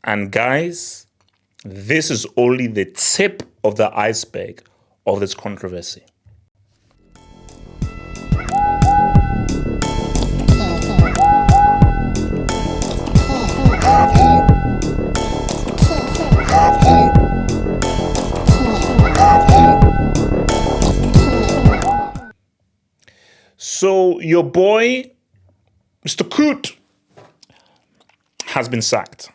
And guys, this is only the tip of the iceberg of this controversy. So your boy, Mr. Coote, has been sacked.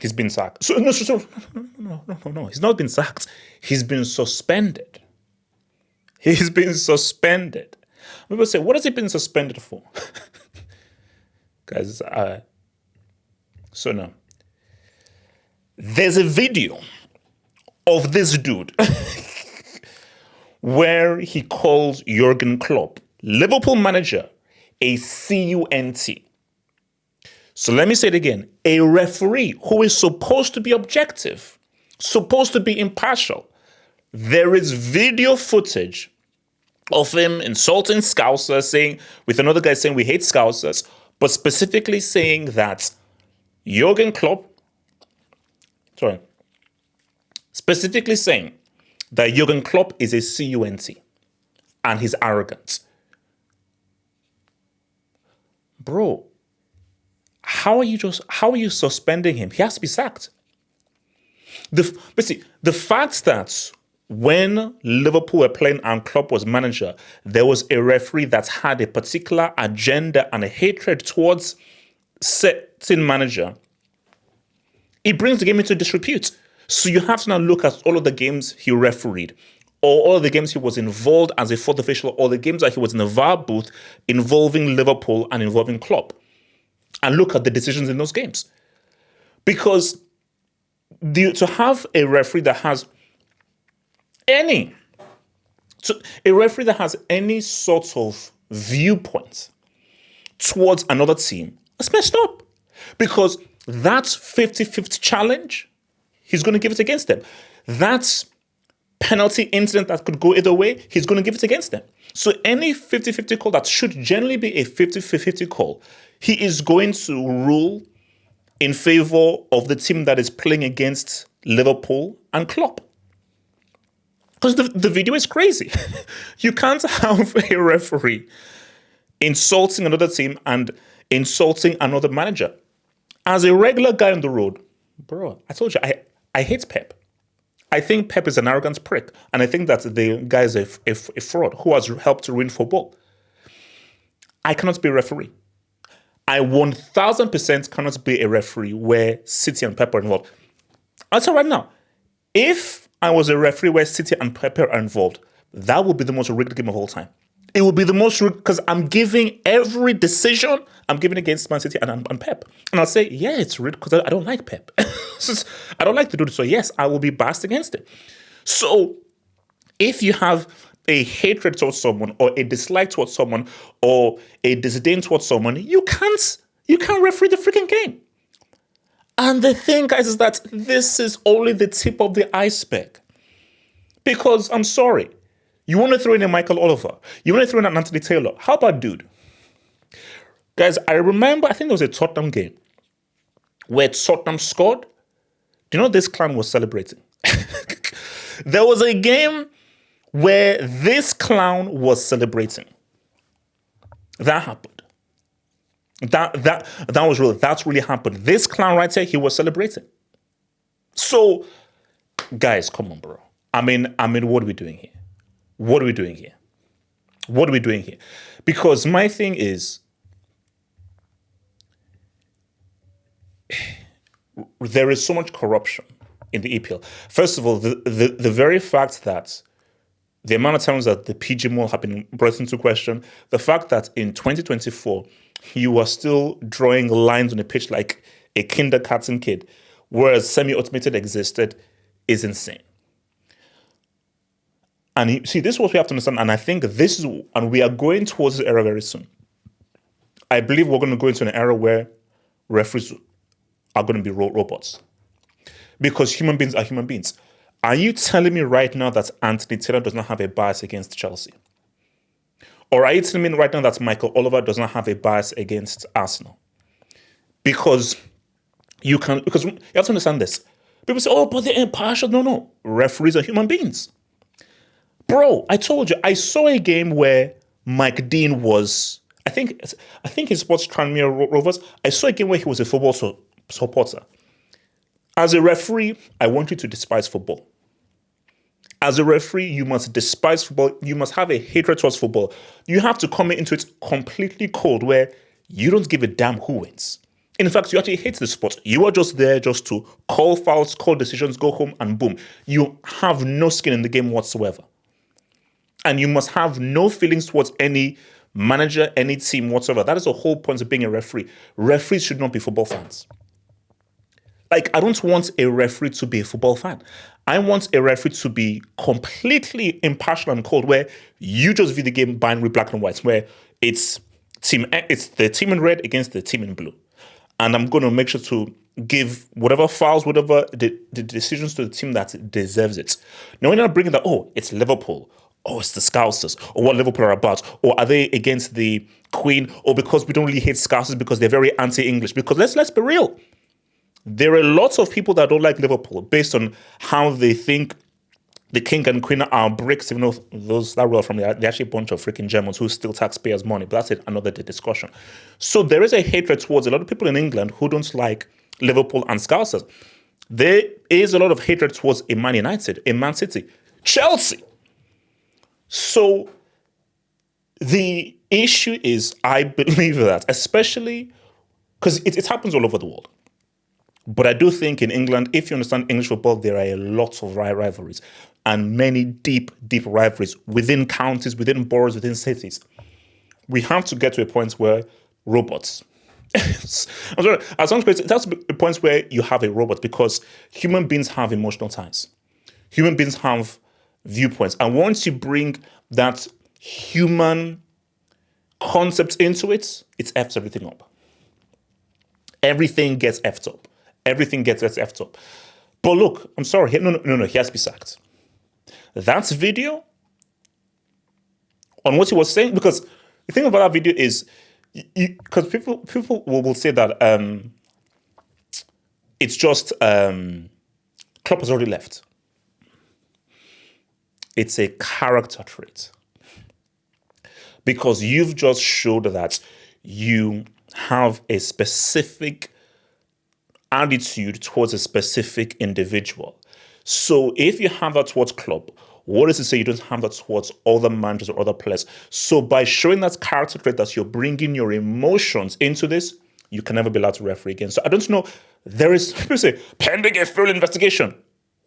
He's been sacked. No. He's not been sacked. He's been suspended. He's been suspended. People say, what has he been suspended for? Guys, so now, there's a video of this dude where he calls Jurgen Klopp, Liverpool manager, a cunt. So let me say it again. A referee who is supposed to be objective, supposed to be impartial. There is video footage of him insulting Scousers, saying, with another guy saying we hate Scousers, but specifically saying that specifically saying that Jurgen Klopp is a cunt and he's arrogant. Bro, how are you suspending him? He has to be sacked. The fact that when Liverpool were playing and Klopp was manager, there was a referee that had a particular agenda and a hatred towards certain manager, it brings the game into disrepute. So you have to now look at all of the games he refereed, or all of the games he was involved as a fourth official, or the games that he was in the VAR booth involving Liverpool and involving Klopp, and look at the decisions in those games. Because to have a referee that has any sort of viewpoint towards another team, it's messed up. Because that 50-50 challenge, he's going to give it against them. That penalty incident that could go either way, he's going to give it against them. So any 50-50 call that should generally be a 50-50 call, he is going to rule in favor of the team that is playing against Liverpool and Klopp. Because the video is crazy. You can't have a referee insulting another team and insulting another manager. As a regular guy on the road, bro, I told you, I hate Pep. I think Pep is an arrogant prick. And I think that the guy is a fraud who has helped to ruin football. I cannot be a referee. I 1000% cannot be a referee where City and Pep are involved. I'll tell you right now, if I was a referee where City and Pep are involved, that would be the most rigged game of all time. It would be the most rigged because I'm giving every decision I'm giving against Man City and Pep. And I'll say, yeah, it's rigged because I don't like Pep. I don't like to do this. So yes, I will be biased against it. So if you have a hatred towards someone or a dislike towards someone or a disdain towards someone, you can't referee the freaking game. And the thing, guys, is that this is only the tip of the iceberg. Because I'm sorry, you want to throw in a Michael Oliver, you want to throw in an Anthony Taylor. How about dude? Guys, I remember, I think there was a Tottenham game where Tottenham scored. Do you know this clown was celebrating? There was a game where this clown was celebrating. That happened. That was real. That's really happened. This clown right here, he was celebrating. So, guys, come on, bro. I mean, what are we doing here? What are we doing here? What are we doing here? Because my thing is, there is so much corruption in the EPL. First of all, the very fact that the amount of times that the PG Mall have been brought into question, the fact that in 2024, you are still drawing lines on a pitch like a kindergarten kid, whereas semi-automated existed, is insane. And you see, this is what we have to understand, and I think and we are going towards this era very soon. I believe we're going to go into an era where referees are going to be robots. Because human beings are human beings. Are you telling me right now that Anthony Taylor does not have a bias against Chelsea? Or are you telling me right now that Michael Oliver does not have a bias against Arsenal? Because You can, because you have to understand this. People say, oh, but they're impartial. No. Referees are human beings. Bro, I told you, I saw a game where Mike Dean was, I think he supports Tranmere Rovers. I saw a game where he was a football supporter. As a referee, I want you to despise football. As a referee, you must despise football. You must have a hatred towards football. You have to come into it completely cold where you don't give a damn who wins. In fact, you actually hate the sport. You are just there just to call fouls, call decisions, go home, and boom. You have no skin in the game whatsoever. And you must have no feelings towards any manager, any team whatsoever. That is the whole point of being a referee. Referees should not be football fans. Like, I don't want a referee to be a football fan. I want a referee to be completely impartial and cold, where you just view the game binary black and white, where it's the team in red against the team in blue. And I'm going to make sure to give whatever fouls, whatever the decisions to the team that deserves it. Now, we're not bringing that, oh, it's Liverpool, oh, it's the Scousers, or what Liverpool are about, or are they against the Queen, or because we don't really hate Scousers because they're very anti-English. Because let's be real. There are lots of people that don't like Liverpool based on how they think the king and queen are bricks, even though those that were from they're actually a bunch of freaking Germans who steal taxpayers' money. But that's another discussion. So there is a hatred towards a lot of people in England who don't like Liverpool and Scousers. There is a lot of hatred towards a Man United, a Man City, Chelsea. So the issue is, I believe that, especially because it happens all over the world. But I do think in England, if you understand English football, there are a lot of rivalries and many deep rivalries within counties, within boroughs, within cities. We have to get to a point where robots. I'm sorry, at some point, that's a point where you have a robot, because human beings have emotional ties. Human beings have viewpoints. And once you bring that human concept into it, it F's everything up. Everything gets F'd up. Everything gets F'd up. But look, I'm sorry. No, he has to be sacked. That video, on what he was saying, because the thing about that video is, because people will say that it's just Klopp has already left. It's a character trait. Because you've just showed that you have a specific attitude towards a specific individual. So if you have that towards Klopp, what does it say you don't have that towards other managers or other players? So by showing that character trait, that you're bringing your emotions into this, you can never be allowed to referee again. So I don't know, there is, people say, pending a full investigation.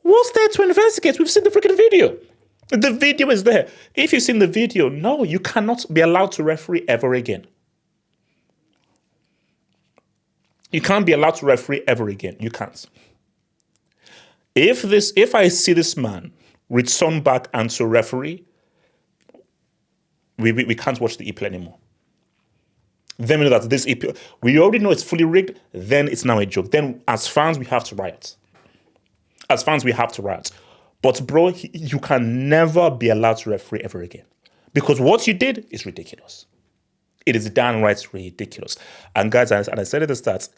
What's there to investigate? We've seen the freaking video. The video is there. If you've seen the video, no, you cannot be allowed to referee ever again. You can't be allowed to referee ever again. You can't. If I see this man return back and to referee, we can't watch the EPL anymore. Then we know that this EPL, we already know it's fully rigged, then it's now a joke. Then as fans, we have to riot. As fans, we have to riot. But bro, you can never be allowed to referee ever again. Because what you did is ridiculous. It is downright ridiculous. And guys, and I said at the start,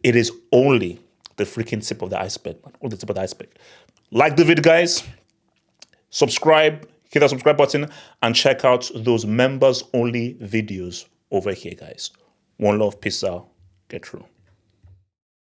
it is only the freaking tip of the iceberg, man. Only the tip of the iceberg. Like the video, guys. Subscribe. Hit that subscribe button. And check out those members-only videos over here, guys. One love. Peace out. Get through.